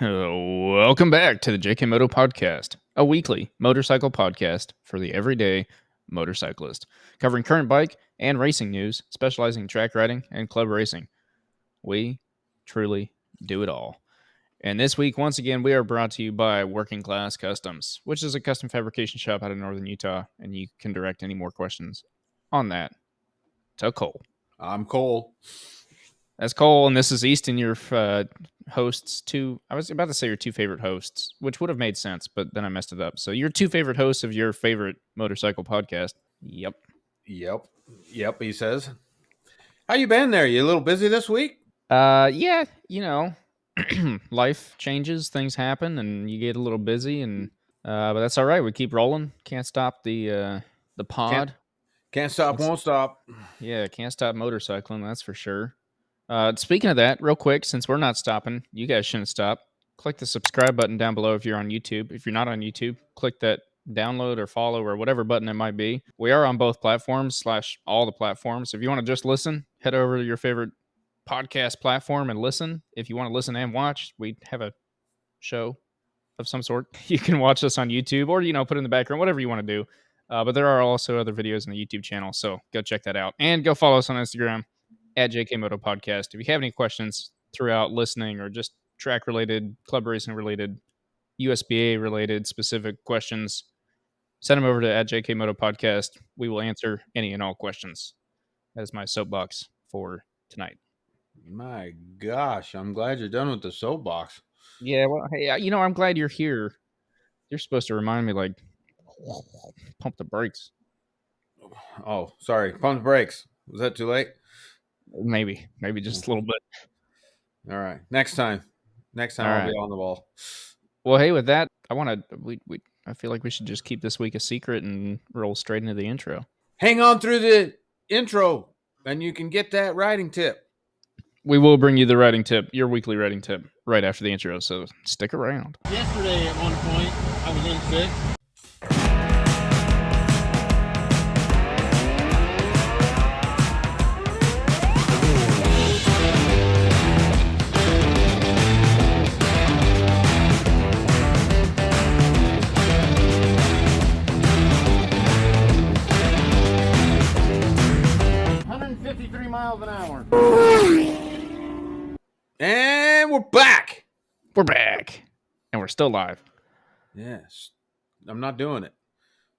Welcome back to the JKMoto podcast, a weekly motorcycle podcast for the everyday motorcyclist, covering current bike and racing news, specializing in track riding and club racing. We truly do it all. And this week, once again, we are brought to you by Working Class Customs, which is a custom fabrication shop out of northern Utah, and you can direct any more questions on that to Kohl. I'm Kohl. That's Kohl, and this is Easton, your hosts. I was about to say your two favorite hosts, which would have made sense, but then I messed it up. So your two favorite hosts of your favorite motorcycle podcast. Yep. Yep, he says. How you been there? You a little busy this week? Yeah, life changes, things happen, and you get a little busy, and but that's all right. We keep rolling. Can't stop the pod. Can't stop, won't stop. Yeah, can't stop motorcycling, that's for sure. Speaking of that, real quick, since we're not stopping, you guys shouldn't stop. Click the subscribe button down below if you're on YouTube. If you're not on YouTube, click that download or follow or whatever button it might be. We are on both platforms / all the platforms. If you want to just listen, head over to your favorite podcast platform and listen. If you want to listen and watch, we have a show of some sort. You can watch us on YouTube or, put in the background, whatever you want to do. But there are also other videos on the YouTube channel, so go check that out. And go follow us on Instagram at JKMoto Podcast. If you have any questions throughout listening or just track related, club racing related, USBA related specific questions, send them over to at JKMoto Podcast. We will answer any and all questions. That is my soapbox for tonight. My gosh, I'm glad you're done with the soapbox. Yeah, well, hey, I'm glad you're here. You're supposed to remind me, like, pump the brakes. Oh, sorry. Pump the brakes. Was that too late? Maybe just a little bit. All right. Next time All I'll right. be on the ball. Well, hey, with that, I feel like we should just keep this week a secret and roll straight into the intro. Hang on through the intro, and you can get that riding tip. We will bring you the riding tip, your weekly riding tip, right after the intro, so stick around. Yesterday at one point, I was in sixth. 153 miles an hour. And we're back. We're back. And we're still live. Yes. I'm not doing it.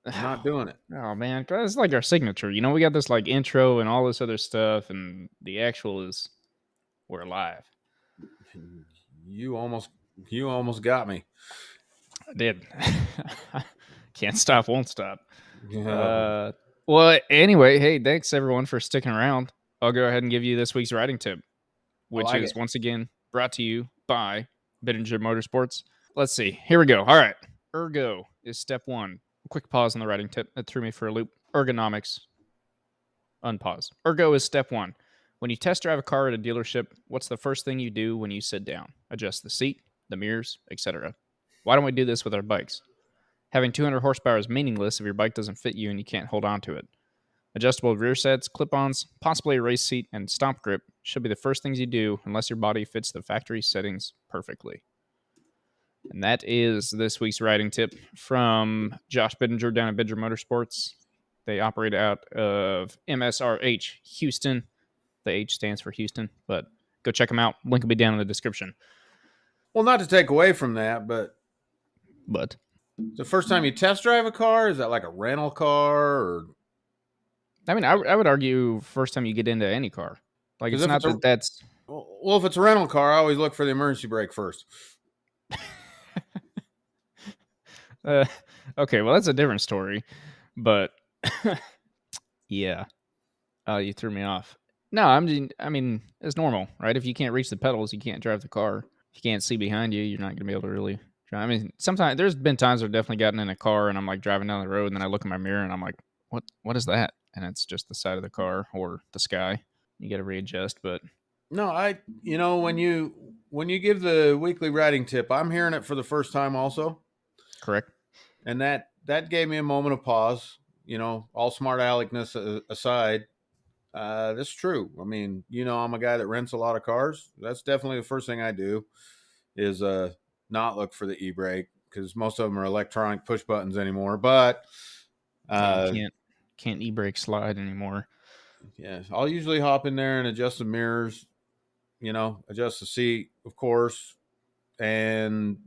Oh, man. It's like our signature. We got this like intro and all this other stuff, and the actual is we're live. You almost got me. I did. Can't stop, won't stop. Well, anyway, hey, thanks everyone for sticking around. I'll go ahead and give you this week's riding tip, which is once again brought to you by Bittinger Motorsports. Let's see. Here we go. All right. Ergo is step one. Quick pause on the riding tip. That threw me for a loop. Ergonomics. Unpause. Ergo is step one. When you test drive a car at a dealership, what's the first thing you do when you sit down? Adjust the seat, the mirrors, etc. Why don't we do this with our bikes? Having 200 horsepower is meaningless if your bike doesn't fit you and you can't hold on to it. Adjustable rear sets, clip-ons, possibly a race seat, and stomp grip should be the first things you do unless your body fits the factory settings perfectly. And that is this week's riding tip from Josh Bittinger down at Bittinger Motorsports. They operate out of MSRH Houston. The H stands for Houston, but go check them out. Link will be down in the description. Well, not to take away from that, but the first time you test drive a car, is that like a rental car? Or I mean, I would argue first time you get into any car. Like, it's not that's... Well, if it's a rental car, I always look for the emergency brake first. Okay, well, that's a different story. But, yeah. You threw me off. No, I mean, it's normal, right? If you can't reach the pedals, you can't drive the car. If you can't see behind you, you're not going to be able to really drive. I mean, sometimes there's been times I've definitely gotten in a car and I'm like driving down the road and then I look in my mirror and I'm like, what is that? And it's just the side of the car or the sky. You got to readjust, but no, when you give the weekly riding tip, I'm hearing it for the first time also. Correct. And that gave me a moment of pause, all smart aleckness aside. That's true. I mean, I'm a guy that rents a lot of cars. That's definitely the first thing I do is not look for the e-brake because most of them are electronic push buttons anymore. But can't e-brake slide anymore. Yeah, I'll usually hop in there and adjust the mirrors, adjust the seat, of course, and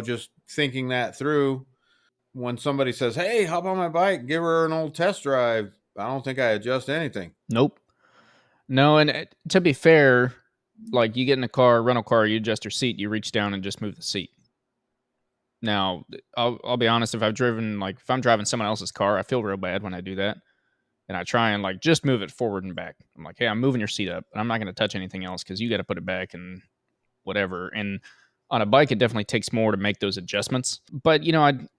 just thinking that through. When somebody says, "Hey, hop on my bike, give her an old test drive," I don't think I adjust anything. Nope. No, and to be fair, like you get in a rental car, you adjust your seat, you reach down and just move the seat. Now, I'll be honest, if I'm driving someone else's car, I feel real bad when I do that. And I try and like just move it forward and back. I'm like, hey, I'm moving your seat up. I'm not going to touch anything else because you got to put it back and whatever. And on a bike, it definitely takes more to make those adjustments. But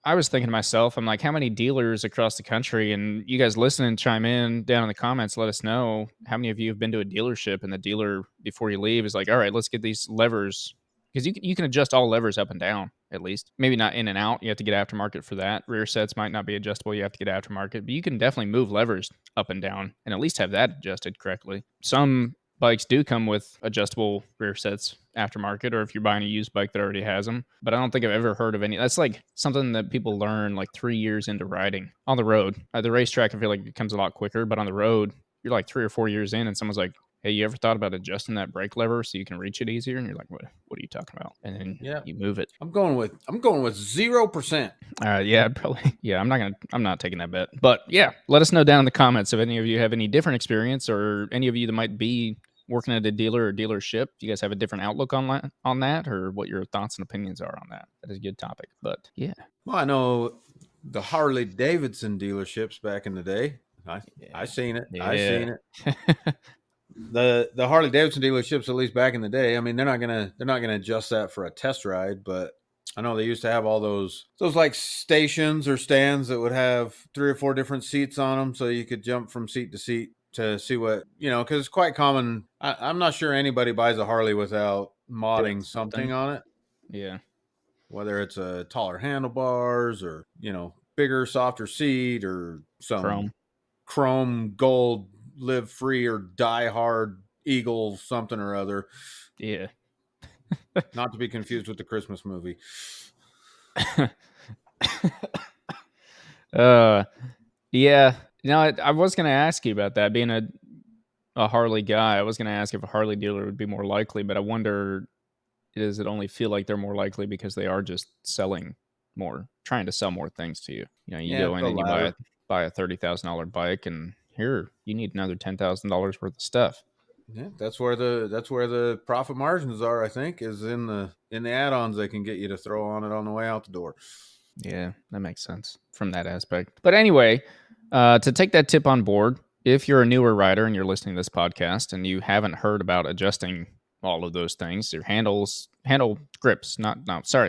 I was thinking to myself, I'm like, how many dealers across the country? And you guys listening, chime in down in the comments. Let us know how many of you have been to a dealership and the dealer before you leave is like, all right, let's get these levers. Because you can adjust all levers up and down, at least. Maybe not in and out. You have to get aftermarket for that. Rear sets might not be adjustable. You have to get aftermarket. But you can definitely move levers up and down and at least have that adjusted correctly. Some bikes do come with adjustable rear sets aftermarket, or if you're buying a used bike that already has them. But I don't think I've ever heard of any. That's like something that people learn like 3 years into riding on the road. At the racetrack, I feel like it comes a lot quicker. But on the road, you're like 3 or 4 years in and someone's like, hey, you ever thought about adjusting that brake lever so you can reach it easier? And you're like, what are you talking about? And then you move it. I'm going with 0%. Yeah, probably. Yeah, I'm not taking that bet. But yeah, let us know down in the comments if any of you have any different experience, or any of you that might be working at a dealer or dealership. Do you guys have a different outlook on that, or what your thoughts and opinions are on that? That is a good topic. But yeah. Well, I know the Harley Davidson dealerships back in the day. I seen it. Yeah. I seen it. The Harley Davidson dealerships, at least back in the day, I mean, they're not gonna adjust that for a test ride, but I know they used to have all those like stations or stands that would have 3 or 4 different seats on them, so you could jump from seat to seat to see what because it's quite common. I'm not sure anybody buys a Harley without modding something on it. Yeah, whether it's a taller handlebars or bigger, softer seat or some chrome gold live free or die hard eagle something or other. Yeah. Not to be confused with the Christmas movie. Yeah. I was going to ask you about that. Being a Harley guy, I was going to ask if a Harley dealer would be more likely, but I wonder, does it only feel like they're more likely because they are just selling more, trying to sell more things to you? You go in and you buy a $30,000 bike, and here you need another $10,000 worth of stuff. Yeah, that's where the profit margins are. I think is in the add-ons they can get you to throw on it on the way out the door. Yeah, that makes sense from that aspect. But anyway, to take that tip on board, if you're a newer rider and you're listening to this podcast and you haven't heard about adjusting all of those things, your handle grips,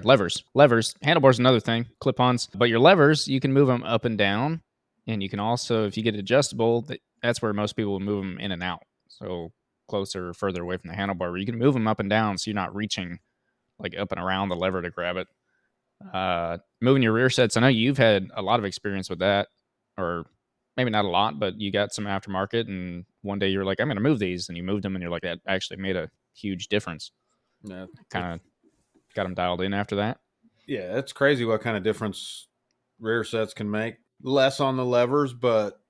levers, handlebars, another thing, clip-ons, but your levers, you can move them up and down, and you can also, if you get adjustable, that's where most people will move them in and out. So closer or further away from the handlebar, where you can move them up and down so you're not reaching like up and around the lever to grab it. Moving your rear sets, I know you've had a lot of experience with that, or maybe not a lot, but you got some aftermarket, and one day you're like, I'm going to move these, and you moved them, and you're like, that actually made a huge difference. Yeah, kind of got them dialed in after that. Yeah, it's crazy what kind of difference rear sets can make. Less on the levers, but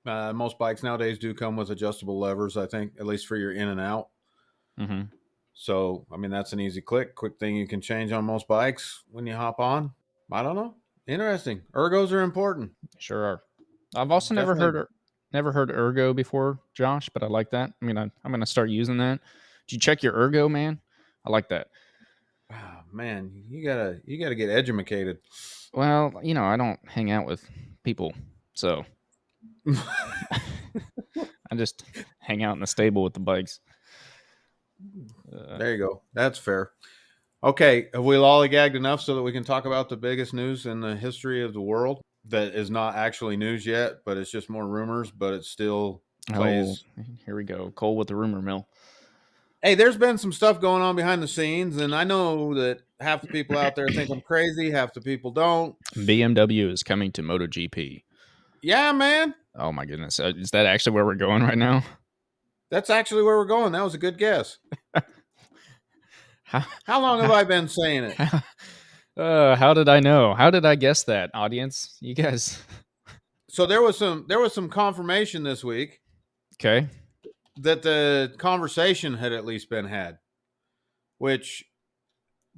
most bikes nowadays do come with adjustable levers, I think, at least for your in and out. Mm-hmm. So, I mean, that's an easy quick thing you can change on most bikes when you hop on. I don't know. Interesting. Ergos are important. Sure are. I've also never heard ergo before, Josh, but I like that. I mean, I'm going to start using that. Did you check your ergo, man? I like that. Oh, man, you gotta get educated. Well, I don't hang out with people, so I just hang out in the stable with the bikes. There you go. That's fair. Okay, have we lollygagged enough so that we can talk about the biggest news in the history of the world that is not actually news yet, but it's just more rumors, but it still plays. Oh, here we go. Kohl with the rumor mill. Hey, there's been some stuff going on behind the scenes, and I know that half the people out there think I'm crazy, half the people don't. BMW is coming to MotoGP. Yeah, man. Oh, my goodness. Is that actually where we're going right now? That's actually where we're going. That was a good guess. How long have I been saying it? How did I know? How did I guess that, audience? You guys. So there was some confirmation this week Okay. that the conversation had at least been had, which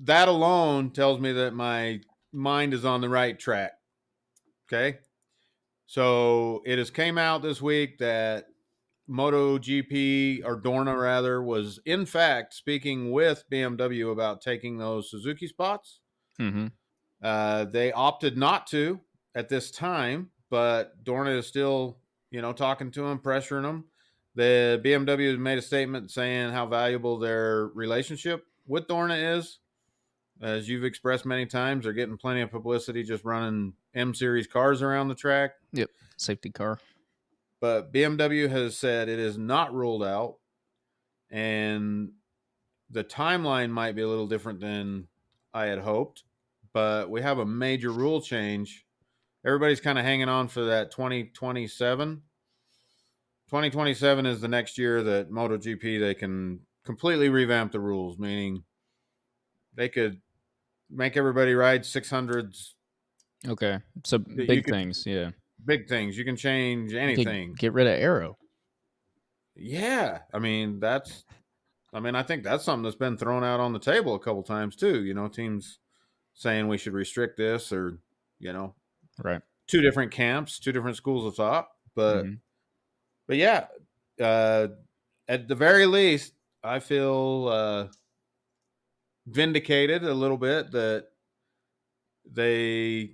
that alone tells me that my mind is on the right track. Okay. So it has came out this week that MotoGP, or Dorna rather, was in fact speaking with BMW about taking those Suzuki spots. Mm-hmm. They opted not to at this time, but Dorna is still, talking to them, pressuring them. The BMW has made a statement saying how valuable their relationship with Dorna is. As you've expressed many times, they're getting plenty of publicity just running M Series cars around the track. Yep. Safety car. But BMW has said it is not ruled out, and the timeline might be a little different than I had hoped, but we have a major rule change. Everybody's kind of hanging on for that 2027. 2027 is the next year that MotoGP, they can completely revamp the rules, meaning they could make everybody ride 600s. Okay. So You big could things. Yeah. big things. You can change You could anything. get rid of Arrow. Yeah, I think that's something that's been thrown out on the table a couple times too. Teams saying we should restrict this, or Right. two different camps, two different schools of thought. But Mm-hmm. but yeah, at the very least, I feel vindicated a little bit that they,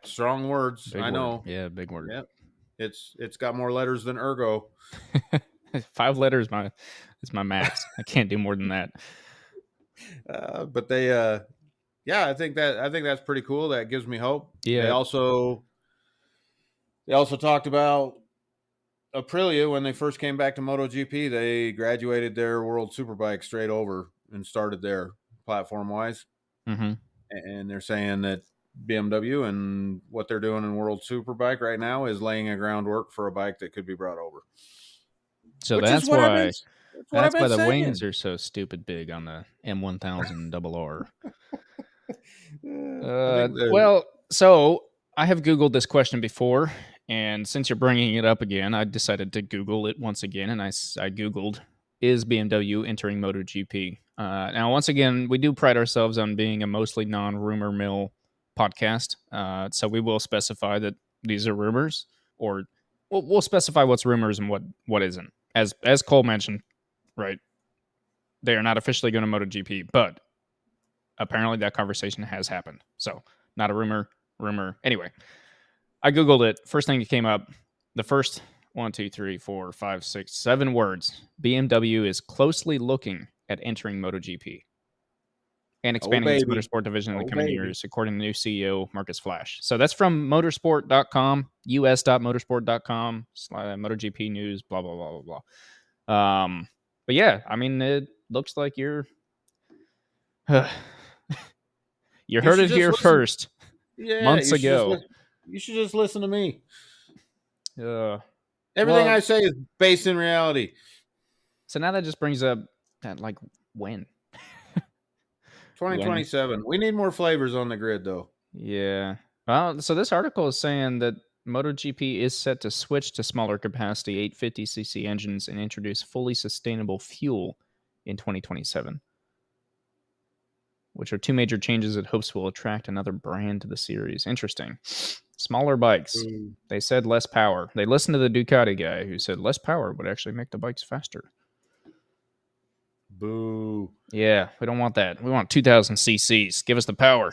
strong words. Big I word. know. Yeah, big word. Yeah, it's got more letters than ergo. 5 letters is my max. I can't do more than that. But they, I think that's pretty cool. That gives me hope. Yeah. They also talked about Aprilia when they first came back to MotoGP. They graduated their World Superbike straight over and started there platform wise. Mm-hmm. And they're saying that BMW and what they're doing in World Superbike right now is laying a groundwork for a bike that could be brought over. So Which that's is what I've why been, that's what I've been the saying. wings are so stupid big on the M1000 RR. Well, so I have Googled this question before, and since you're bringing it up again, I decided to Google it once again, and I Googled, is BMW entering MotoGP? Now, once again, we do pride ourselves on being a mostly non-rumor mill podcast, so we will specify that these are rumors, or we'll specify what's rumors and what isn't. As Kohl mentioned, right? They are not officially going to MotoGP, but apparently that conversation has happened. So not a rumor. Anyway, I Googled it. First thing that came up, the first 1, 2, 3, 4, 5, 6, 7 words. BMW is closely looking at entering MotoGP and expanding its baby. motorsport division in the Oh, coming baby. years, according to new CEO Marcus Flash. So that's from motorsport.com, us.motorsport.com, MotoGP news, blah, blah, blah, blah, blah. But yeah, I mean, it looks like you're you heard should it just here listen. first. Yeah, Months you should ago. you should just listen to me. Everything Well, I say is based in reality. So now that just brings up that, like, when? 2027. We need more flavors on the grid, though. Yeah. Well, so this article is saying that MotoGP is set to switch to smaller capacity 850cc engines and introduce fully sustainable fuel in 2027, which are 2 major changes it hopes will attract another brand to the series. Interesting. Smaller bikes. They said less power. They listened to the Ducati guy who said less power would actually make the bikes faster. Boo. Yeah, we don't want that. We want 2,000 cc's. Give us the power.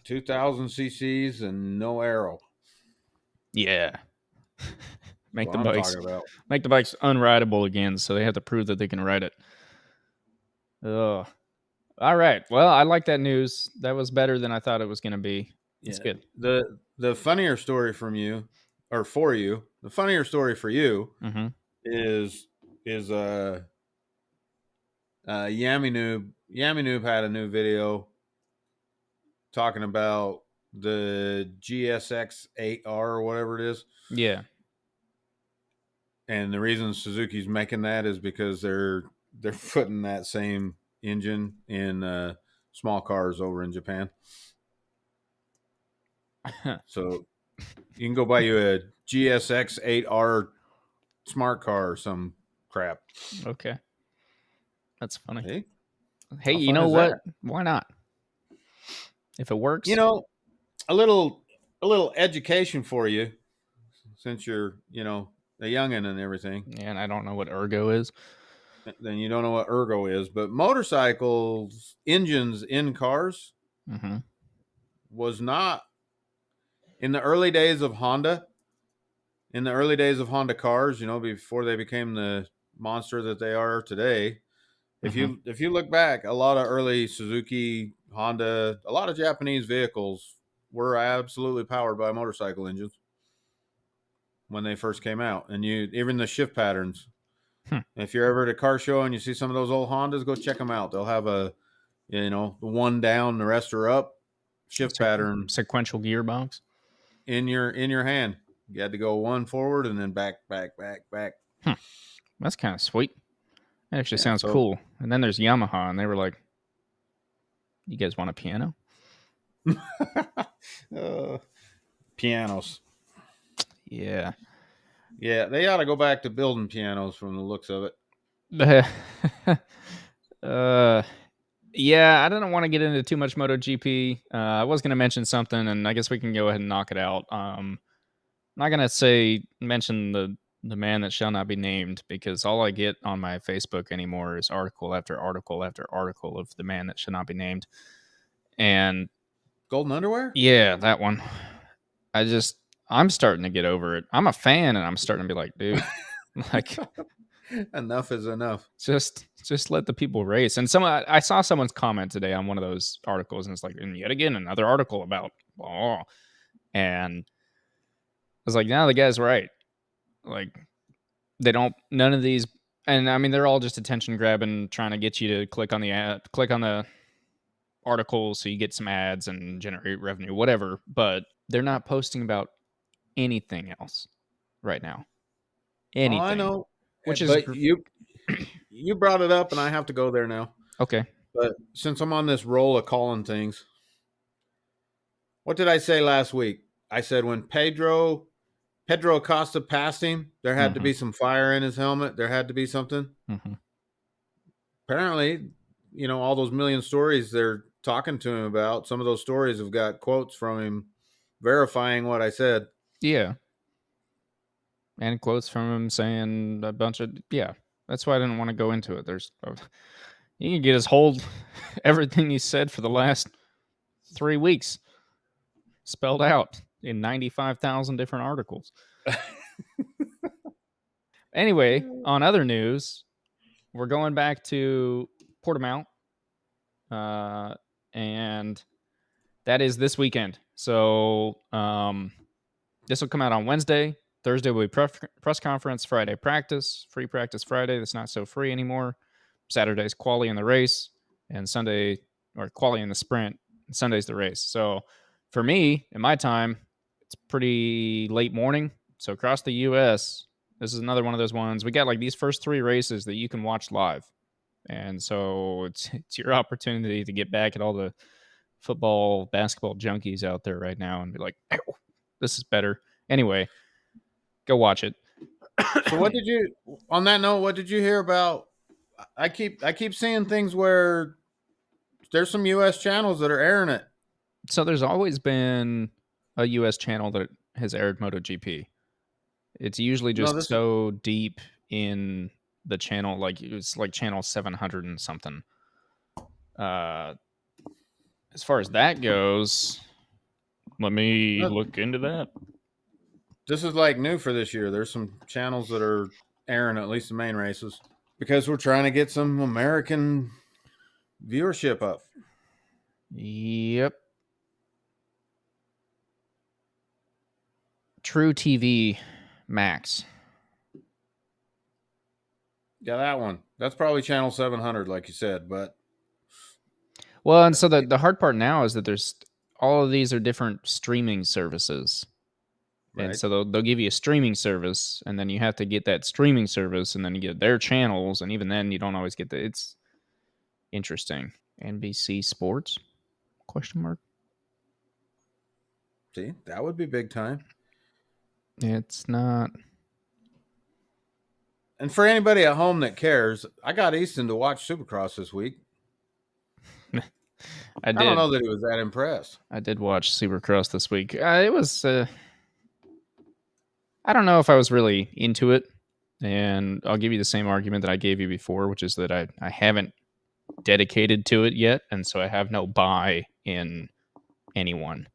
2,000 cc's and no arrow. Yeah. Make That's what I'm talking about. Make the bikes unrideable again, so they have to prove that they can ride it. Ugh. All right. Well, I like that news. That was better than I thought it was going to be. It's good. The funnier story from you, or for you, the funnier story for you is Yami Noob. Yami Noob had a new video talking about the GSX 8R or whatever it is. Yeah. And the reason Suzuki's making that is because they're putting that same engine in small cars over in Japan. So you can go buy you a GSX 8R smart car or some crap. Okay. That's funny. Hey, Hey, how you fun know is what? that? Why not? If it works. You know, a little education for you, since you're a youngin' and everything. Yeah, and I don't know what ergo is. Then you don't know what ergo is. But motorcycles engines in cars Mm-hmm. was not in the early days of Honda. In the early days of Honda cars, before they became the monster that they are today. If you look back, a lot of early Suzuki, Honda, a lot of Japanese vehicles were absolutely powered by motorcycle engines when they first came out, and even the shift patterns. If you're ever at a car show and you see some of those old Hondas, go check them out. They'll have the one down, the rest are up shift pattern Sequential gearbox in your hand. You had to go one forward and then back. That's kind of sweet. That actually Yeah, sounds so cool. And then there's Yamaha, and they were like, "You guys want a piano?" pianos. Yeah. Yeah, they ought to go back to building pianos from the looks of it. Yeah, I didn't want to get into too much MotoGP. I was going to mention something, and I guess we can go ahead and knock it out. I'm not going to mention the man that shall not be named, because all I get on my Facebook anymore is article after article after article of the man that should not be named. And Golden underwear? yeah, that one. I'm starting to get over it. I'm a fan, and I'm starting to be like, dude, like, enough is enough. just let the people race. And I saw someone's comment today on one of those articles, and it's like, and yet again another article about and I was like, no, the guy's right. Like, none of these, and I mean, they're all just attention grabbing, trying to get you to click on the article so you get some ads and generate revenue, whatever. But they're not posting about anything else right now. Anything. Oh, I know. Which is But you brought it up, and I have to go there now. okay. But since I'm on this roll of calling things, what did I say last week? I said when Pedro Acosta passed him, there had to be some fire in his helmet. There had to be something. Apparently, all those million stories they're talking to him about, some of those stories have got quotes from him verifying what I said. Yeah. And quotes from him saying a bunch of, yeah. That's why I didn't want to go into it. You can get his whole, everything he said for the last 3 weeks spelled out in 95,000 different articles. Anyway, on other news, we're going back to Portimao, and that is this weekend. So this will come out on Wednesday. Thursday will be press conference. Friday practice. Free practice Friday. That's not so free anymore. Saturday's quali in the race, and Sunday, or quali in the sprint. And Sunday's the race. So for me, in my time, it's pretty late morning. So across the U.S., this is another one of those ones. We got like these first 3 races that you can watch live. And so it's your opportunity to get back at all the football, basketball junkies out there right now and be like, oh, this is better. Anyway, go watch it. So on that note, what did you hear about? I keep seeing things where there's some U.S. channels that are airing it. So there's always been a U.S. channel that has aired MotoGP. It's usually just so deep in the channel, like it's like channel 700 and something. As far as that goes, let me look into that. This is like new for this year. There's some channels that are airing at least the main races because we're trying to get some American viewership up. Yep. True TV Max. Yeah, that one. That's probably channel 700, like you said. But well, and so the hard part now is that there's all of these are different streaming services. Right. And so they'll give you a streaming service, and then you have to get that streaming service, and then you get their channels, and even then you don't always get it's Interesting. NBC Sports? Question mark. See, that would be big time. It's not. And for anybody at home that cares, I got Easton to watch Supercross this week. I don't know that he was that impressed. I did watch Supercross this week. It was. I don't know if I was really into it. And I'll give you the same argument that I gave you before, which is that I haven't dedicated to it yet. And so I have no buy in anyone.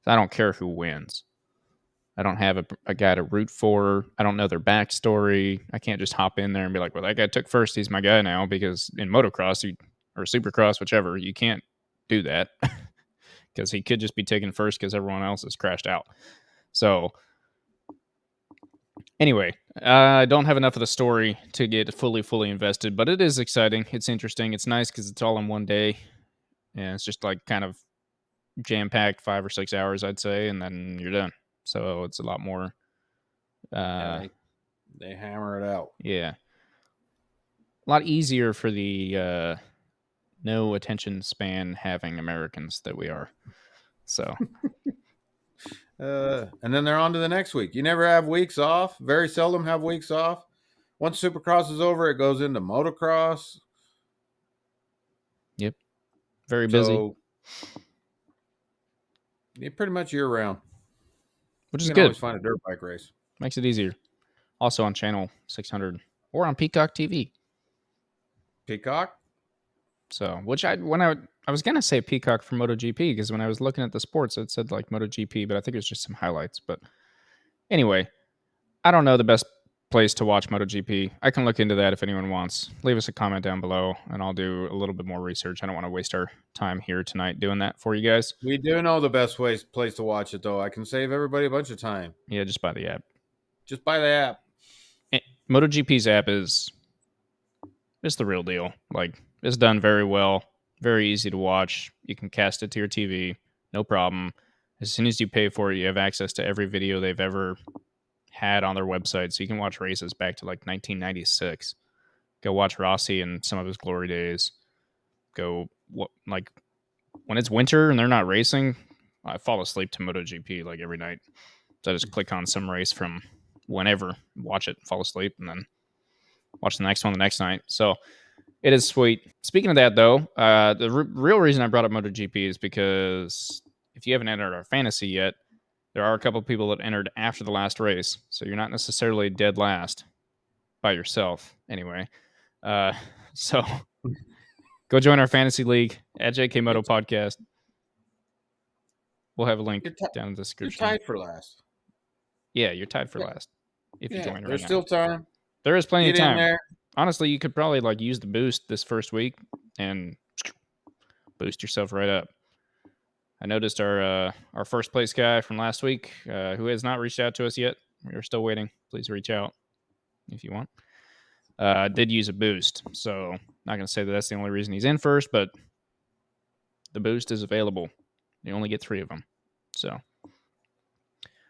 I don't care who wins. I don't have a guy to root for. I don't know their backstory. I can't just hop in there and be like, well, that guy took first. He's my guy now. Because in motocross or supercross, whichever, you can't do that. Because he could just be taken first because everyone else has crashed out. So anyway, I don't have enough of the story to get fully invested, but it is exciting. It's interesting. It's nice because it's all in one day. And it's just like kind of jam-packed 5 or 6 hours, I'd say, and then you're done. So it's a lot more. They hammer it out. Yeah. A lot easier for the no attention span having Americans that we are. So. And then they're on to the next week. You never have weeks off. Very seldom have weeks off. Once Supercross is over, it goes into motocross. Yep. Very busy. So, yeah, pretty much year round. Which is you can good. Always find a dirt bike race. Makes it easier. Also on channel 600 or on Peacock TV. Peacock? So, when I was gonna say Peacock for MotoGP because when I was looking at the sports, it said like MotoGP, but I think it was just some highlights. But anyway, I don't know the best place to watch MotoGP. I can look into that if anyone wants. Leave us a comment down below, and I'll do a little bit more research. I don't want to waste our time here tonight doing that for you guys. We do know the best place to watch it, though. I can save everybody a bunch of time. Yeah, just buy the app. Just buy the app. MotoGP's app is the real deal. Like, it's done very well. Very easy to watch. You can cast it to your TV. No problem. As soon as you pay for it, you have access to every video they've ever had on their website. So you can watch races back to like 1996. Go watch Rossi and some of his glory days. Like when it's winter and they're not racing, I fall asleep to MotoGP like every night. So I just click on some race from whenever, watch it, fall asleep, and then watch the next one the next night. So it is sweet. Speaking of that, though, the real reason I brought up MotoGP is because if you haven't entered our fantasy yet, there are a couple of people that entered after the last race. So you're not necessarily dead last by yourself anyway. So go join our fantasy league at JKMoto Podcast. We'll have a link down in the description. You're tied for last. Yeah, you're tied for last if you join right now. There's still time. There is plenty of time. Get in there. Honestly, you could probably like use the boost this first week and boost yourself right up. I noticed our first place guy from last week who has not reached out to us yet. We're still waiting. Please reach out if you want. Did use a boost, so not going to say that that's the only reason he's in first, but the boost is available. You only get 3 of them. So,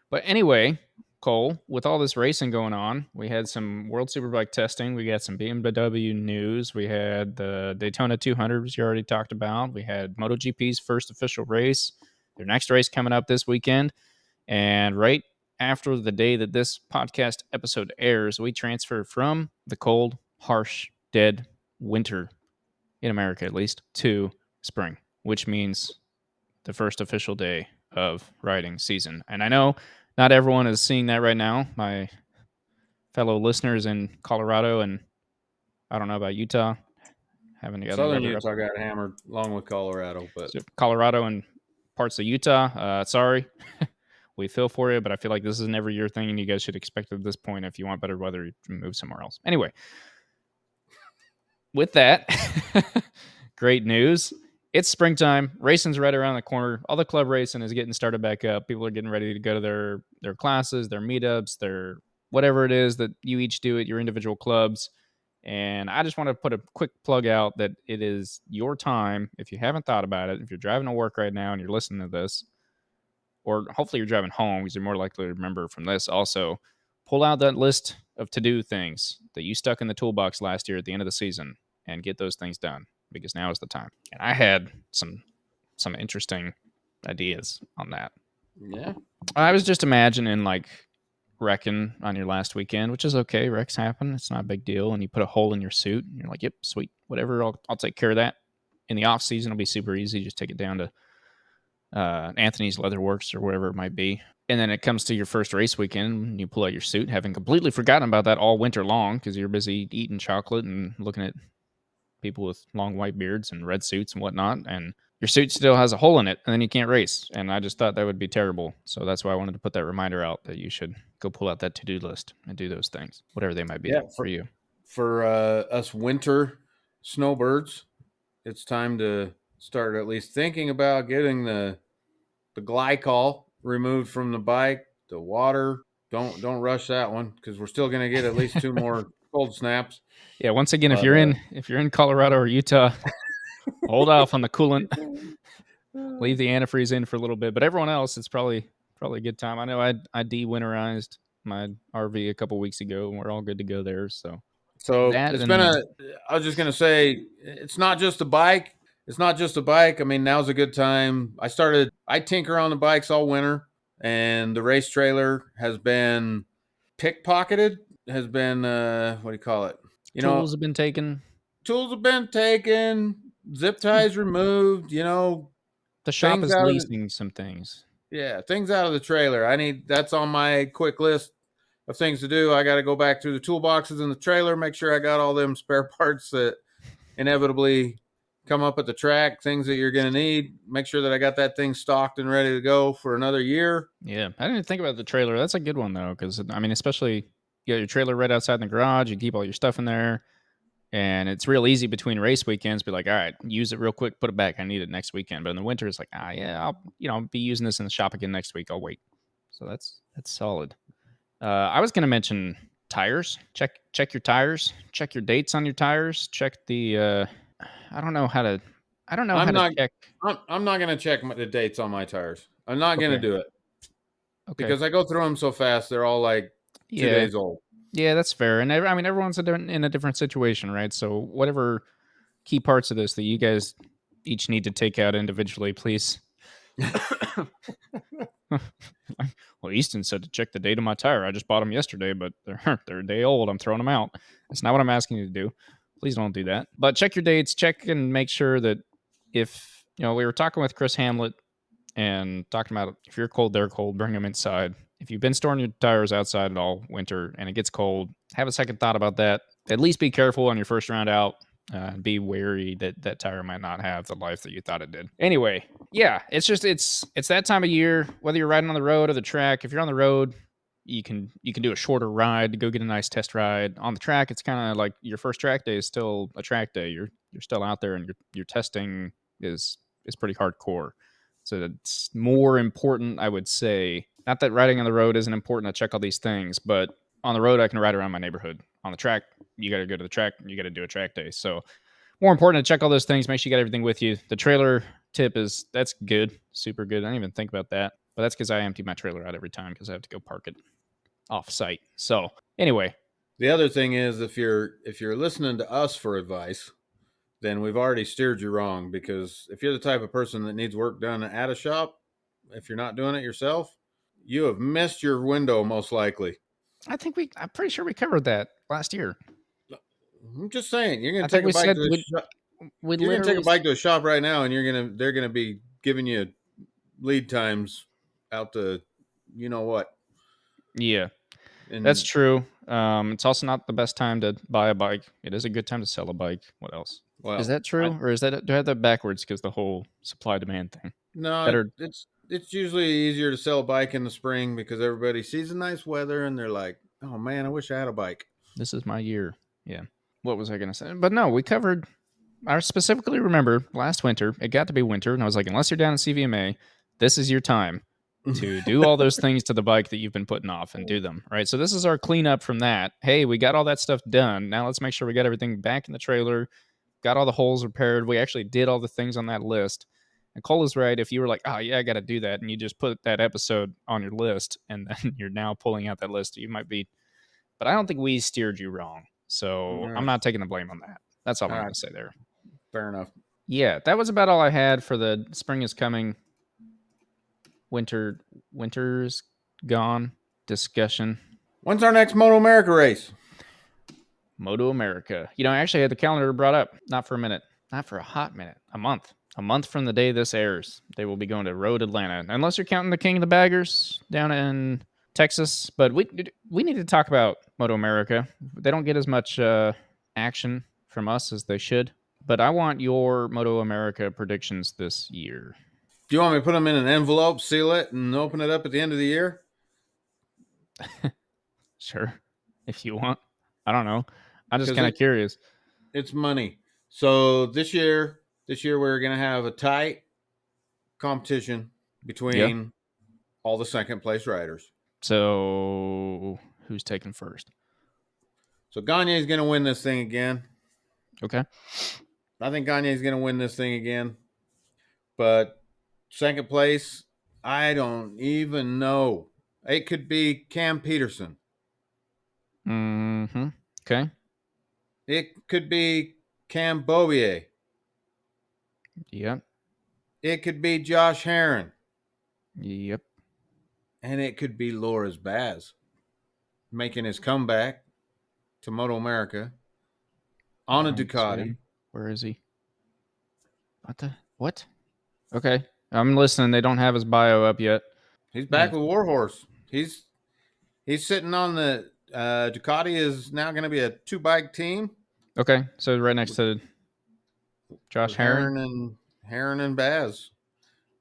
but anyway, Kohl, with all this racing going on, we had some World Superbike testing. We got some BMW news. We had the Daytona 200, which you already talked about. We had MotoGP's first official race, their next race coming up this weekend. And right after the day that this podcast episode airs, we transfer from the cold, harsh, dead winter, in America at least, to spring, which means the first official day of riding season. And I know not everyone is seeing that right now. My fellow listeners in Colorado and I don't know about Utah. Southern Utah got hammered along with Colorado, but so Colorado and parts of Utah. Sorry, we feel for you, but I feel like this is an every year thing, and you guys should expect it at this point. If you want better weather, you move somewhere else. Anyway, with that, great news. It's springtime. Racing's right around the corner. All the club racing is getting started back up. People are getting ready to go to their classes, their meetups, their whatever it is that you each do at your individual clubs. And I just want to put a quick plug out that it is your time. If you haven't thought about it, if you're driving to work right now and you're listening to this, or hopefully you're driving home because you're more likely to remember from this also, pull out that list of to-do things that you stuck in the toolbox last year at the end of the season and get those things done. because now is the time. And I had some interesting ideas on that. Yeah. I was just imagining like wrecking on your last weekend, which is okay. Wrecks happen. It's not a big deal. And you put a hole in your suit and you're like, yep, sweet, whatever. I'll take care of that. In the off season, it'll be super easy. Just take it down to Anthony's Leatherworks or wherever it might be. And then it comes to your first race weekend and you pull out your suit, having completely forgotten about that all winter long because you're busy eating chocolate and looking at people with long white beards and red suits and whatnot. And your suit still has a hole in it and then you can't race. And I just thought that would be terrible. So that's why I wanted to put that reminder out that you should go pull out that to-do list and do those things, whatever they might be for you. For us winter snowbirds, it's time to start at least thinking about getting the glycol removed from the bike, the water. Don't rush that one because we're still going to get at least 2 more cold snaps. Yeah, once again, if you're in Colorado or Utah, hold off on the coolant. Leave the antifreeze in for a little bit, but everyone else, it's probably a good time. I know I de-winterized my RV a couple weeks ago, and we're all good to go there. So it's been I was just going to say, it's not just a bike. It's not just a bike. I mean, now's a good time. I tinker on the bikes all winter, and the race trailer has been pickpocketed, has been, what do you call it? Tools have been taken. Zip ties removed, The shop is leasing some things. Yeah, things out of the trailer. That's on my quick list of things to do. I got to go back through the toolboxes in the trailer, make sure I got all them spare parts that inevitably come up at the track, things that you're going to need. Make sure that I got that thing stocked and ready to go for another year. Yeah, I didn't think about the trailer. That's a good one, though, because, I mean, especially you got your trailer right outside in the garage. You keep all your stuff in there, and it's real easy between race weekends. Be like, all right, use it real quick, put it back. I need it next weekend. But in the winter, it's like, yeah, I'll be using this in the shop again next week. I'll wait. So that's solid. I was going to mention tires. Check your tires. Check your dates on your tires. Check the. I don't know how to check. I'm not going to check the dates on my tires. I'm not going to do it. Okay. Because I go through them so fast. They're all like 2 days old. Yeah, that's fair. And I mean, everyone's in a different situation, right? So whatever key parts of this that you guys each need to take out individually, please. Well, Easton said to check the date of my tire. I just bought them yesterday, but they're a day old. I'm throwing them out. That's not what I'm asking you to do. Please don't do that. But check your dates. Check and make sure that if, we were talking with Chris Hamlet and talking about if you're cold, they're cold, bring them inside. If you've been storing your tires outside all winter and it gets cold, have a second thought about that. At least be careful on your first round out. Be wary that tire might not have the life that you thought it did. Anyway, yeah, it's that time of year, whether you're riding on the road or the track. If you're on the road, you can do a shorter ride to go get a nice test ride. On the track, it's kind of like your first track day is still a track day. You're still out there and your testing is pretty hardcore. So it's more important, I would say. Not that riding on the road isn't important to check all these things, but on the road, I can ride around my neighborhood. On the track, you got to go to the track. You got to do a track day. So more important to check all those things. Make sure you got everything with you. The trailer tip that's good. Super good. I didn't even think about that. But that's because I empty my trailer out every time because I have to go park it off site. So anyway. The other thing is if you're listening to us for advice, then we've already steered you wrong, because if you're the type of person that needs work done at a shop, if you're not doing it yourself, you have missed your window most likely. I'm pretty sure we covered that last year. I'm just saying, you're going to take a bike to the shop. You're going to take a bike to a shop right now, and they're going to be giving you lead times out to you know what. Yeah, that's true. It's also not the best time to buy a bike. It is a good time to sell a bike. What else? Well, is that true, or do I have that backwards because the whole supply demand thing? No, it's usually easier to sell a bike in the spring because everybody sees the nice weather and they're like, "Oh man, I wish I had a bike. This is my year." Yeah. What was I going to say? But no, we covered. I specifically remember last winter. It got to be winter, and I was like, unless you're down in CVMA, this is your time to do all those things to the bike that you've been putting off and do them, right? So this is our cleanup from that. Hey, we got all that stuff done. Now let's make sure we got everything back in the trailer, got all the holes repaired. We actually did all the things on that list. And Kohl is right. If you were like, oh, yeah, I got to do that, and you just put that episode on your list, and then you're now pulling out that list, you might be. But I don't think we steered you wrong. So I'm not taking the blame on that. That's all I'm going to say there. Fair enough. Yeah, that was about all I had for the spring is coming, winter's gone discussion. When's our next Moto America race? Moto America. You know, I actually had the calendar brought up, not for a minute, not for a hot minute, a month. A month from the day this airs, they will be going to Road Atlanta. Unless you're counting the King of the Baggers down in Texas. But we need to talk about Moto America. They don't get as much action from us as they should. But I want your Moto America predictions this year. Do you want me to put them in an envelope, seal it, and open it up at the end of the year? Sure, if you want. I don't know. I'm just kind of curious. It's money. So this year we're going to have a tight competition between all the second place riders. So who's taking first? So Gagne is going to win this thing again. Okay. I think Gagne is going to win this thing again. But second place, I don't even know. It could be Cam Peterson. Mm-hmm. Okay. It could be Cam Bobier. Yep. It could be Josh Herron. Yep. And it could be Loris Baz making his comeback to Moto America on a Ducati. Where is he? What? Okay. I'm listening. They don't have his bio up yet. He's back with Warhorse. He's sitting on the Ducati is now going to be a 2-bike team. Okay. So right next to Josh Herron and Baz,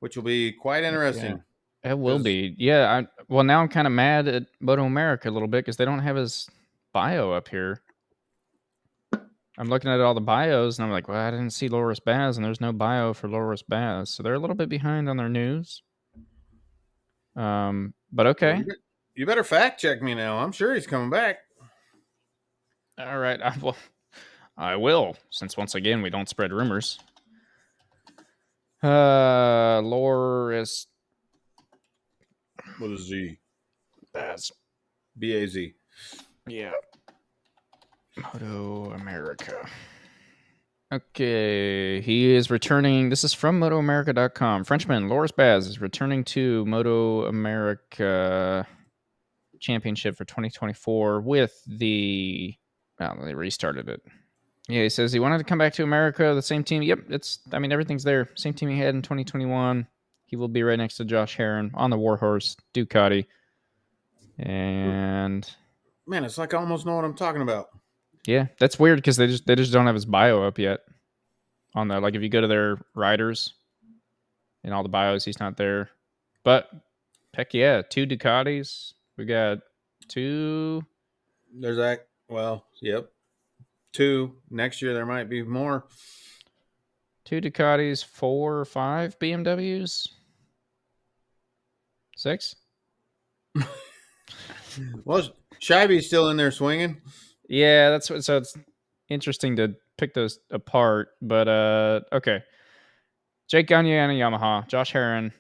which will be quite interesting. Yeah. It will be. Yeah. Well, now I'm kind of mad at Moto America a little bit because they don't have his bio up here. I'm looking at all the bios and I'm like, well, I didn't see Loris Baz and there's no bio for Loris Baz. So they're a little bit behind on their news. But okay. Well, you better fact check me now. I'm sure he's coming back. All right. I will, since once again, we don't spread rumors. Loris. With a Z. Baz. B-A-Z. Yeah. Moto America. Okay, he is returning. This is from MotoAmerica.com. Frenchman Loris Baz is returning to Moto America Championship for 2024 with the. Well, they restarted it. Yeah, he says he wanted to come back to America. The same team. Yep, everything's there. Same team he had in 2021. He will be right next to Josh Herron on the Warhorse Ducati. And man, it's like I almost know what I'm talking about. Yeah, that's weird because they just don't have his bio up yet on there. Like if you go to their riders and all the bios, he's not there. But heck yeah, 2 Ducatis. We got 2. There's that. Well, yep. 2. Next year there might be more. 2 Ducatis, 4 or 5 BMWs. 6. Well, Scheibe's still in there swinging. Yeah, that's what. So it's interesting to pick those apart. But okay. Jake Gagne on a Yamaha, Josh Herron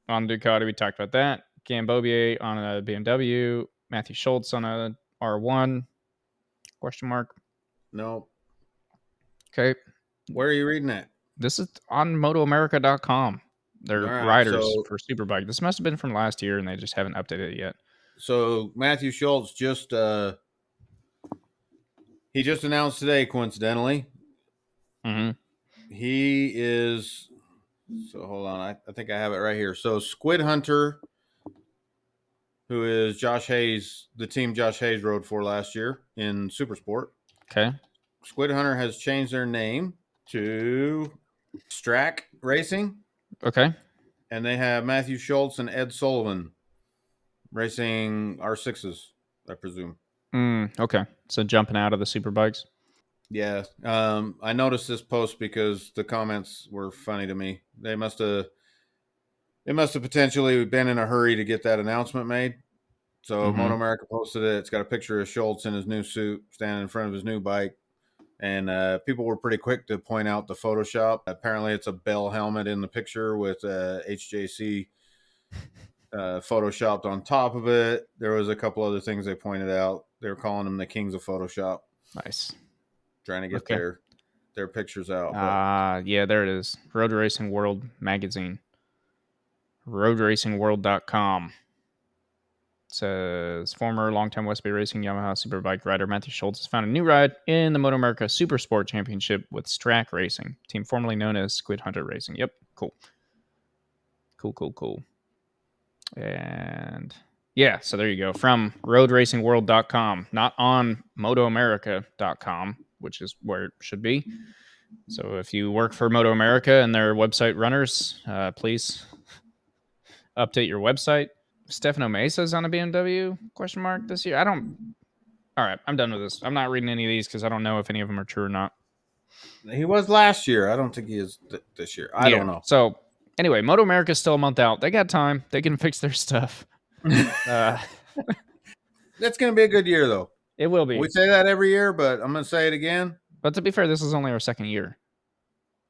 on Ducati. We talked about that. Cam Bobier on a BMW. Matthew Schultz on a R1. Question mark. No. Okay. Where are you reading that? This is on MotoAmerica.com. They're riders for Superbike. This must have been from last year, and they just haven't updated it yet. So Matthew Schultz just he just announced today, coincidentally. Mm-hmm. He is. So hold on, I think I have it right here. So Squid Hunter, who is Josh Hayes, the team Josh Hayes rode for last year in Supersport. Okay. Squid Hunter has changed their name to Strack Racing. Okay. And they have Matthew Schultz and Ed Sullivan racing R6s, I presume. Okay. So jumping out of the Superbikes. Yeah. I noticed this post because the comments were funny to me. They must have potentially been in a hurry to get that announcement made. So Moto America posted it. It's got a picture of Schultz in his new suit standing in front of his new bike. And people were pretty quick to point out the Photoshop. Apparently, it's a Bell helmet in the picture with HJC photoshopped on top of it. There was a couple other things they pointed out. They were calling them the kings of Photoshop. Nice. Trying to get there. their pictures out. Yeah, there it is. Road Racing World magazine. RoadRacingWorld.com. Says former longtime West Bay Racing Yamaha Superbike rider Matthew Schultz has found a new ride in the Moto America Super Sport Championship with Strack Racing, team formerly known as Squid Hunter Racing. Yep, cool. And yeah, so there you go. From RoadRacingWorld.com, not on MotoAmerica.com, which is where it should be. So if you work for Moto America and their website runners, please update your website. Stefano Mesa's on a BMW question mark this year. All right, I'm done with this. I'm not reading any of these because I don't know if any of them are true or not. He was last year. I don't think he is this year. I don't know. So anyway, Moto America's still a month out. They got time. They can fix their stuff. That's going to be a good year, though. It will be. We say that every year, but I'm going to say it again. But to be fair, this is only our second year.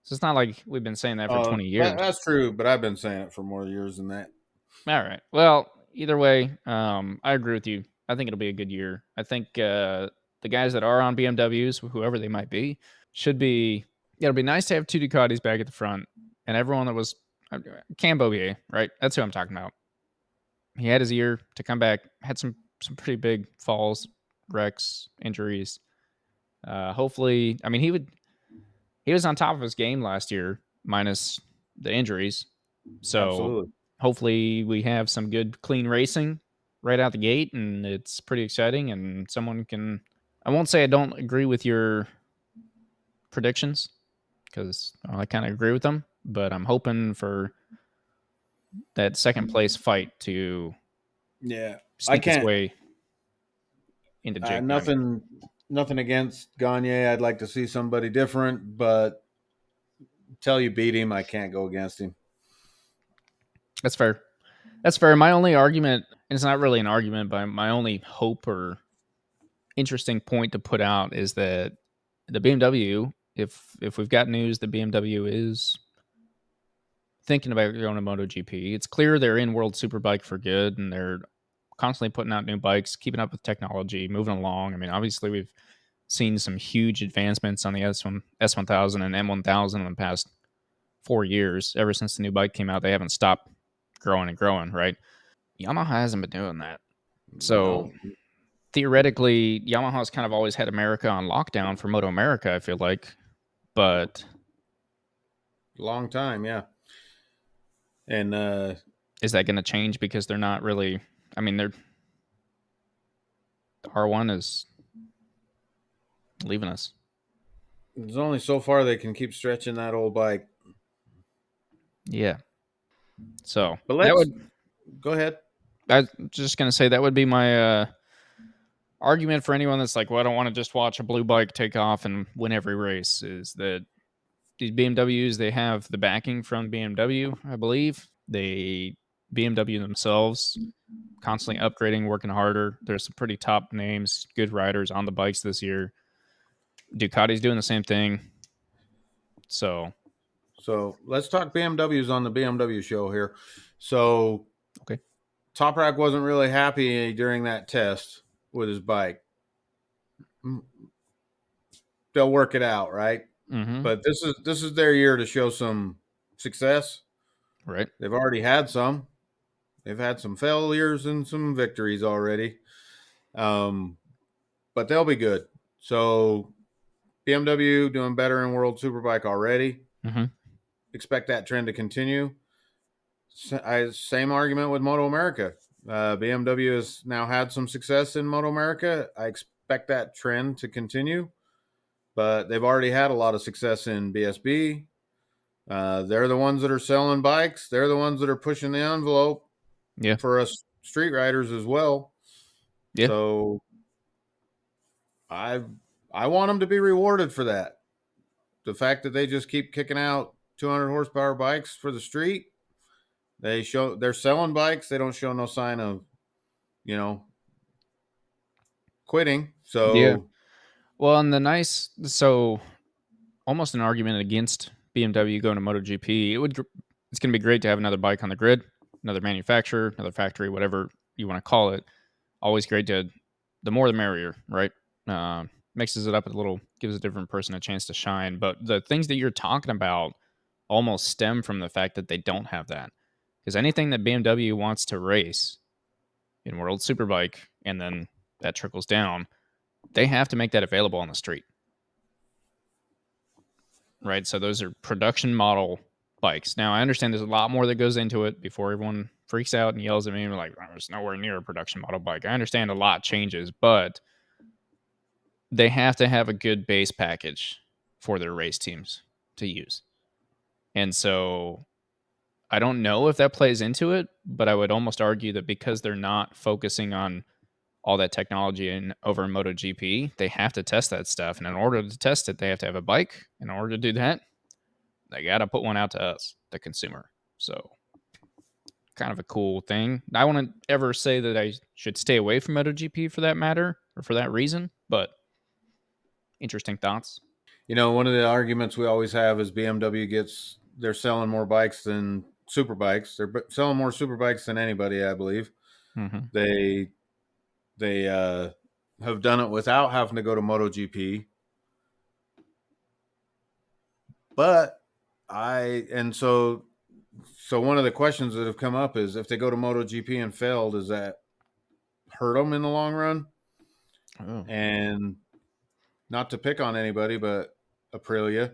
So it's not like we've been saying that for 20 years. That's true, but I've been saying it for more years than that. All right. Well, either way, I agree with you. I think it'll be a good year. I think the guys that are on BMWs, whoever they might be, should be. It'll be nice to have two Ducatis back at the front, and everyone that was Cam Bobier, right? That's who I'm talking about. He had his year to come back. Had some pretty big falls, wrecks, injuries. Hopefully, I mean he was on top of his game last year, minus the injuries. So Absolutely. Hopefully we have some good, clean racing right out the gate, and it's pretty exciting. And someone can. I won't say I don't agree with your predictions because I kind of agree with them, but I'm hoping for that second place fight to sneak its way into JKM. Nothing against Gagne. I'd like to see somebody different, but until you beat him, I can't go against him. That's fair. That's fair. My only argument, and it's not really an argument, but my only hope or interesting point to put out is that the BMW, if we've got news that BMW is thinking about going to MotoGP, it's clear they're in World Superbike for good, and they're constantly putting out new bikes, keeping up with technology, moving along. I mean, obviously we've seen some huge advancements on the S1000 and M1000 in the past 4 years. Ever since the new bike came out, they haven't stopped growing and growing, right? Yamaha hasn't been doing that. So theoretically, Yamaha's kind of always had America on lockdown for Moto America, I feel like. But long time, yeah. And is that going to change because they're not really, I mean, the R1 is leaving us. There's only so far they can keep stretching that old bike. Yeah. So, but go ahead. I was just going to say that would be my argument for anyone that's like, well, I don't want to just watch a blue bike take off and win every race, is that these BMWs, they have the backing from BMW, I believe. BMW themselves constantly upgrading, working harder. There's some pretty top names, good riders on the bikes this year. Ducati's doing the same thing. So let's talk BMWs on the BMW show here. So okay, Toprak wasn't really happy during that test with his bike. They'll work it out, right? Mm-hmm. But this is their year to show some success. Right. They've already had some. They've had some failures and some victories already. But they'll be good. So BMW doing better in World Superbike already. Mm-hmm. Expect that trend to continue. Same argument with Moto America. BMW has now had some success in Moto America. I expect that trend to continue. But they've already had a lot of success in BSB. They're the ones that are selling bikes. They're the ones that are pushing the envelope for us street riders as well. Yeah. So I want them to be rewarded for that. The fact that they just keep kicking out 200 horsepower bikes for the street. They're selling bikes. They don't show no sign of, quitting. So yeah. Well, and so almost an argument against BMW going to MotoGP. It's going to be great to have another bike on the grid, another manufacturer, another factory, whatever you want to call it. Always great the more the merrier, right? mixes it up a little, gives a different person a chance to shine. But the things that you're talking about almost stem from the fact that they don't have that. Because anything that BMW wants to race in World Superbike, and then that trickles down, they have to make that available on the street. Right? So those are production model bikes. Now, I understand there's a lot more that goes into it before everyone freaks out and yells at me and like, oh, there's nowhere near a production model bike. I understand a lot changes, but they have to have a good base package for their race teams to use. And so I don't know if that plays into it, but I would almost argue that because they're not focusing on all that technology over MotoGP, they have to test that stuff. And in order to test it, they have to have a bike. In order to do that, they got to put one out to us, the consumer. So kind of a cool thing. I wouldn't ever say that I should stay away from MotoGP for that matter or for that reason, but interesting thoughts. One of the arguments we always have is they're selling more bikes than super bikes. They're selling more super bikes than anybody, I believe. Mm-hmm. They have done it without having to go to MotoGP. But so one of the questions that have come up is if they go to MotoGP and fail, does that hurt them in the long run? Oh. And not to pick on anybody, but Aprilia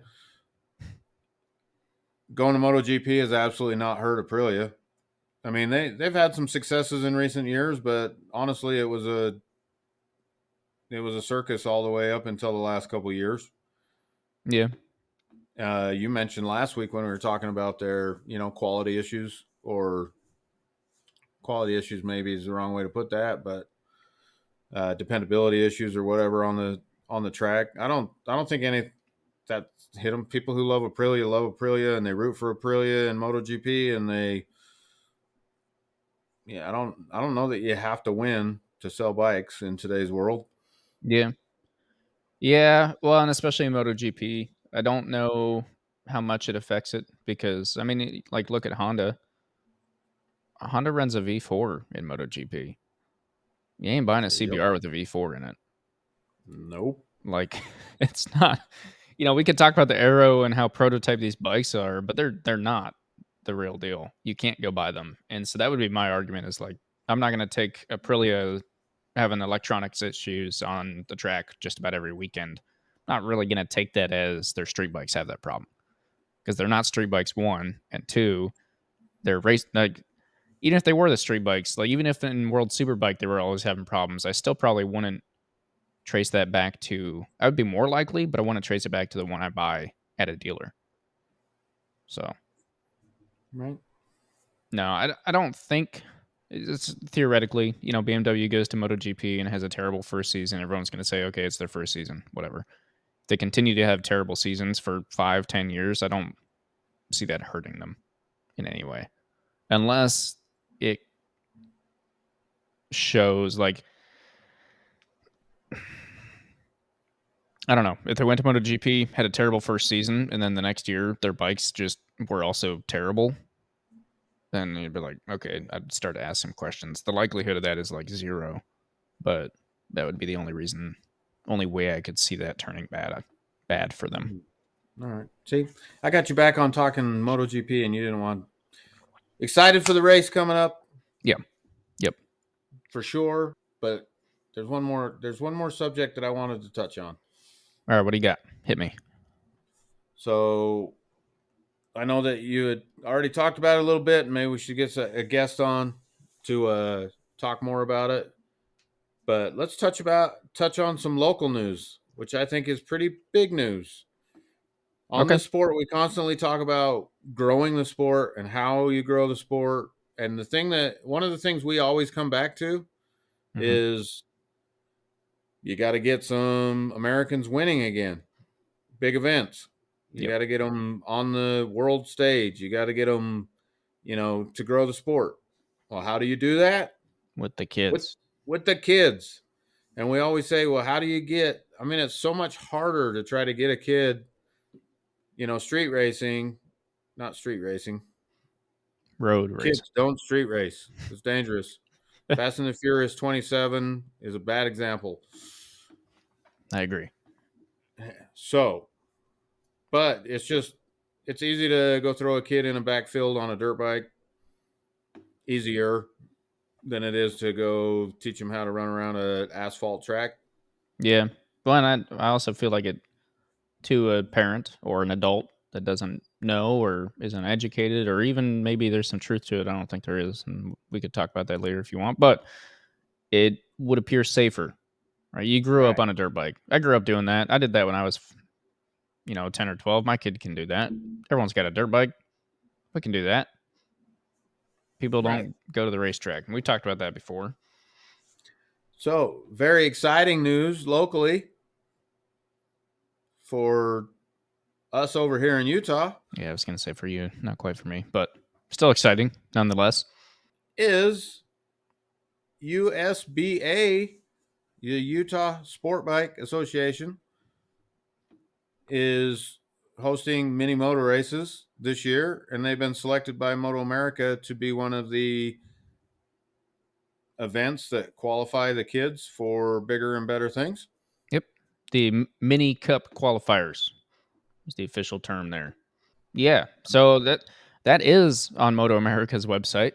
going to MotoGP has absolutely not hurt Aprilia. I mean, they've had some successes in recent years, but honestly, it was a circus all the way up until the last couple of years. Yeah. You mentioned last week when we were talking about their, quality issues, or quality issues maybe is the wrong way to put that, but dependability issues or whatever on the track. I don't think any that hit them. People who love Aprilia and they root for Aprilia and MotoGP, and I don't know that you have to win to sell bikes in today's world. Yeah. Yeah. Well, and especially in MotoGP, I don't know how much it affects it because, I mean, like, look at Honda. Honda runs a V4 in MotoGP. You ain't buying a CBR with a V4 in it. Nope. Like, it's not. We could talk about the aero and how prototype these bikes are, but they're not the real deal. You can't go buy them. And so that would be my argument is like, I'm not going to take Aprilia having electronics issues on the track just about every weekend. Not really going to take that as their street bikes have that problem because they're not street bikes, one, and two, they're race like even if they were the street bikes, like even if in World Superbike they were always having problems, I still probably wouldn't trace that back to. I would be more likely, but I want to trace it back to the one I buy at a dealer. So, right? No, I don't think it's theoretically. BMW goes to MotoGP and has a terrible first season. Everyone's going to say, okay, it's their first season, whatever. If they continue to have terrible seasons for 5-10 years, I don't see that hurting them in any way, unless it shows like. I don't know. If they went to MotoGP, had a terrible first season, and then the next year their bikes just were also terrible, then you'd be like, okay, I'd start to ask some questions. The likelihood of that is like 0, but that would be the only way I could see that turning bad for them. All right. See, I got you back on talking MotoGP, and you didn't want. Excited for the race coming up? Yeah. Yep. For sure. But there's one more subject that I wanted to touch on. All right, what do you got? Hit me. So I know that you had already talked about it a little bit, and maybe we should get a guest on to talk more about it. But let's touch on some local news, which I think is pretty big news. On this sport, we constantly talk about growing the sport and how you grow the sport. And one of the things we always come back to is you got to get some Americans winning again, big events. You got to get them on the world stage. You got to get them, to grow the sport. Well, how do you do that? With the kids. With the kids. And we always say, well, how do you get, it's so much harder to try to get a kid, street racing, not street racing. Road race. Kids don't street race. It's dangerous. Fast and the Furious 27 is a bad example. I agree. So, but it's easy to go throw a kid in a backfield on a dirt bike. Easier than it is to go teach them how to run around an asphalt track. Yeah. Well, and I also feel like it to a parent or an adult that doesn't know or isn't educated, or even maybe there's some truth to it. I don't think there is. And we could talk about that later if you want, but it would appear safer, right? You grew up Right. on a dirt bike. I grew up doing that. I did that when I was, 10 or 12. My kid can do that. Everyone's got a dirt bike. We can do that. People Right. don't go to the racetrack. And we talked about that before. So, very exciting news locally for us over here in Utah Yeah, I was going to say for you, not quite for me, but still exciting nonetheless. is USBA, the Utah Sport Bike Association, is hosting mini motor races this year, and they've been selected by Moto America to be one of the events that qualify the kids for bigger and better things. Yep. The mini cup qualifiers is the official term there. Yeah. So that is on Moto America's website.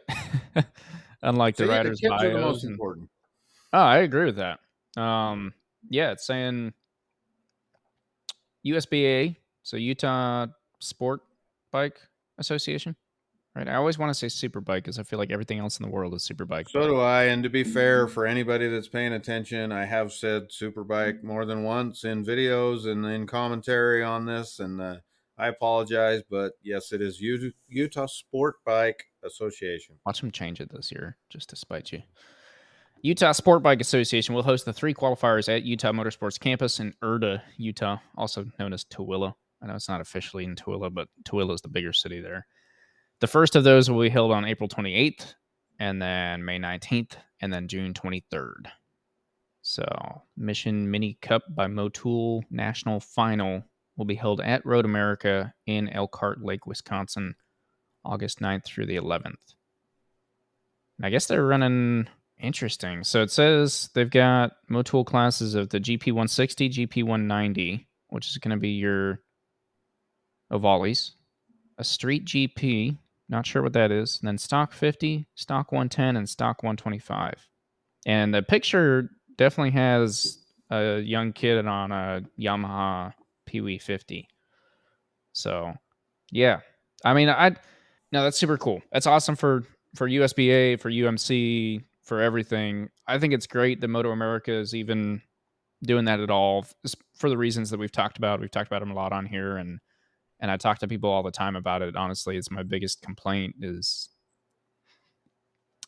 Unlike the See, the riders' kids are the most bios. And important. oh, I agree with that. Yeah, it's saying USBA, so Utah Sport Bike Association. Right. I always want to say Superbike because I feel like everything else in the world is Superbike. So do I. And to be fair, for anybody that's paying attention, I have said Superbike more than once in videos and in commentary on this. And I apologize, but yes, it is Utah Sport Bike Association. Watch them change it this year just to spite you. Utah Sport Bike Association will host the 3 qualifiers at Utah Motorsports Campus in Erda, Utah, also known as Tooele. I know it's not officially in Tooele, but Tooele is the bigger city there. The first of those will be held on April 28th, and then May 19th, and then June 23rd. So, Mission Mini Cup by Motul National Final will be held at Road America in Elkhart Lake, Wisconsin, August 9th through the 11th. I guess they're running interesting. So it says they've got Motul classes of the GP160, GP190, which is going to be your Ovalis, a Street GP, not sure what that is, and then Stock 50, Stock 110, and Stock 125. And the picture definitely has a young kid on a Yamaha Pee-wee 50. So, yeah. I mean, no, that's super cool. That's awesome for USBA, for UMC, for everything. I think it's great that Moto America is even doing that at all for the reasons that we've talked about. We've talked about them a lot on here, and I talk to people all the time about it. Honestly, it's my biggest complaint is,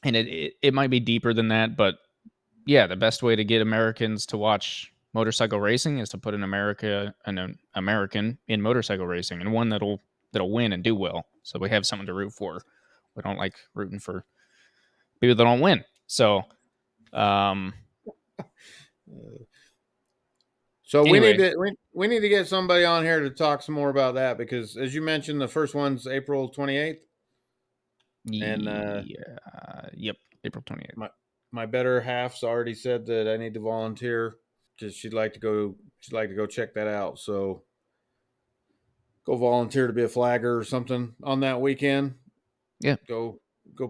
and it might be deeper than that, but yeah, the best way to get Americans to watch motorcycle racing is to put an American in motorcycle racing, and one that'll win and do well. So we have something to root for. We don't like rooting for people that don't win. So, So anyway. we need to get somebody on here to talk some more about that, because as you mentioned, the first one's April 28th. And Yep, April 28th. My better half's already said that I need to volunteer. Just she'd like to go check that out. So go volunteer to be a flagger or something on that weekend. Yeah. Go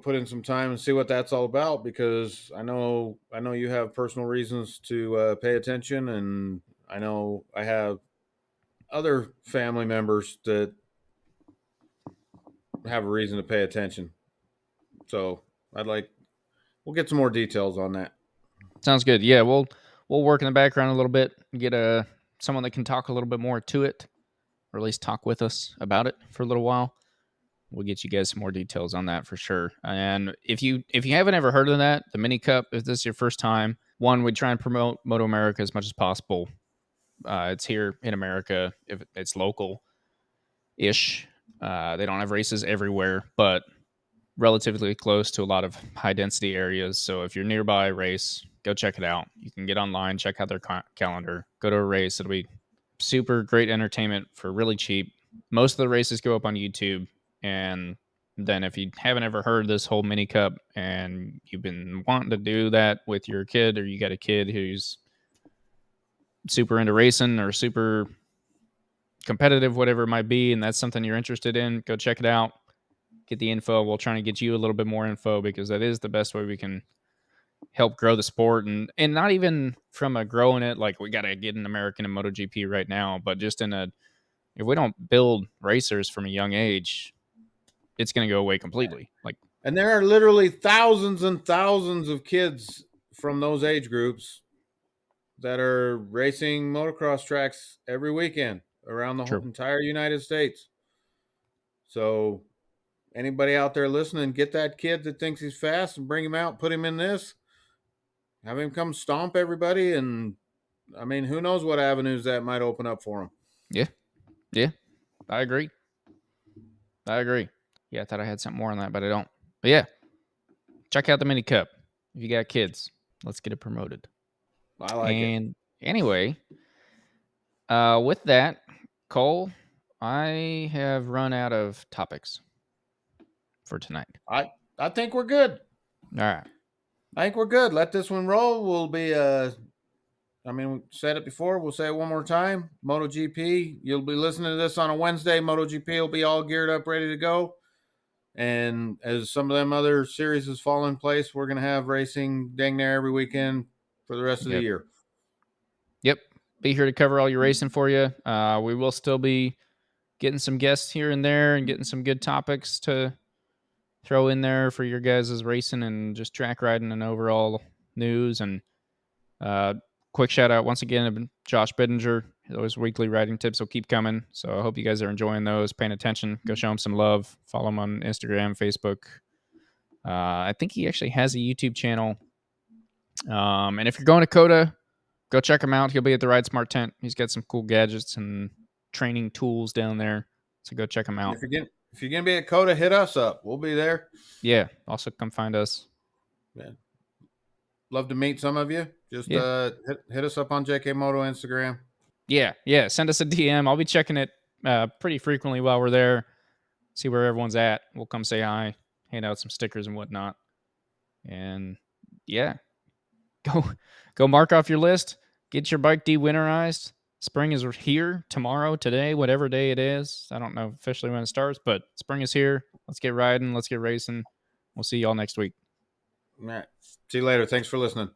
put in some time and see what that's all about, because I know you have personal reasons to pay attention, and I know I have other family members that have a reason to pay attention. So we'll get some more details on that. Sounds good. Yeah, we'll work in the background a little bit, get someone that can talk a little bit more to it, or at least talk with us about it for a little while. We'll get you guys some more details on that for sure. And if you haven't ever heard of that, the Mini Cup, if this is your first time, one, we try and promote Moto America as much as possible. It's here in America. If it's local-ish, they don't have races everywhere, but relatively close to a lot of high-density areas. So if you're nearby a race, go check it out. You can get online, check out their calendar, go to a race. It'll be super great entertainment for really cheap. Most of the races go up on YouTube. And then if you haven't ever heard this whole mini cup and you've been wanting to do that with your kid, or you got a kid who's super into racing or super competitive, whatever it might be, and that's something you're interested in, go check it out. Get the info. We'll try to get you a little bit more info because that is the best way we can help grow the sport, and not even from a growing it like we got to get an American in MotoGP right now, but just if we don't build racers from a young age, it's going to go away completely. And there are literally thousands and thousands of kids from those age groups that are racing motocross tracks every weekend around the whole entire United States. So anybody out there listening, get that kid that thinks he's fast and bring him out, put him in this, have him come stomp everybody. And I mean, who knows what avenues that might open up for him. Yeah. I agree. Yeah, I thought I had something more on that, but I don't. But yeah, check out the Mini Cup. If you got kids, let's get it promoted. I like it. And anyway, with that, Cole, I have run out of topics for tonight. I think we're good. All right. I think we're good. Let this one roll. We'll be I mean, we said it before. We'll say it one more time. MotoGP. You'll be listening to this on a Wednesday. MotoGP will be all geared up, ready to go. And as some of them other series fall in place, we're going to have racing dang near every weekend for the rest of the year. Yep. Be here to cover all your racing for you. We will still be getting some guests here and there and getting some good topics to throw in there for your guys' racing and just track riding and overall news. And quick shout out once again to Josh Bittinger. Those weekly riding tips will keep coming. So I hope you guys are enjoying those, paying attention. Go show him some love. Follow him on Instagram, Facebook. I think he actually has a YouTube channel. And if you're going to COTA, go check him out. He'll be at the Ride Smart tent. He's got some cool gadgets and training tools down there. So go check him out. If you're going to be at COTA, hit us up. We'll be there. Yeah. Also come find us. Yeah. Love to meet some of you. Just hit us up on JKMoto Instagram. Yeah. Send us a DM. I'll be checking it pretty frequently while we're there. See where everyone's at. We'll come say hi, hand out some stickers and whatnot. And yeah, go mark off your list. Get your bike de-winterized. Spring is here tomorrow, today, whatever day it is. I don't know officially when it starts, but spring is here. Let's get riding. Let's get racing. We'll see y'all next week. All right. See you later. Thanks for listening.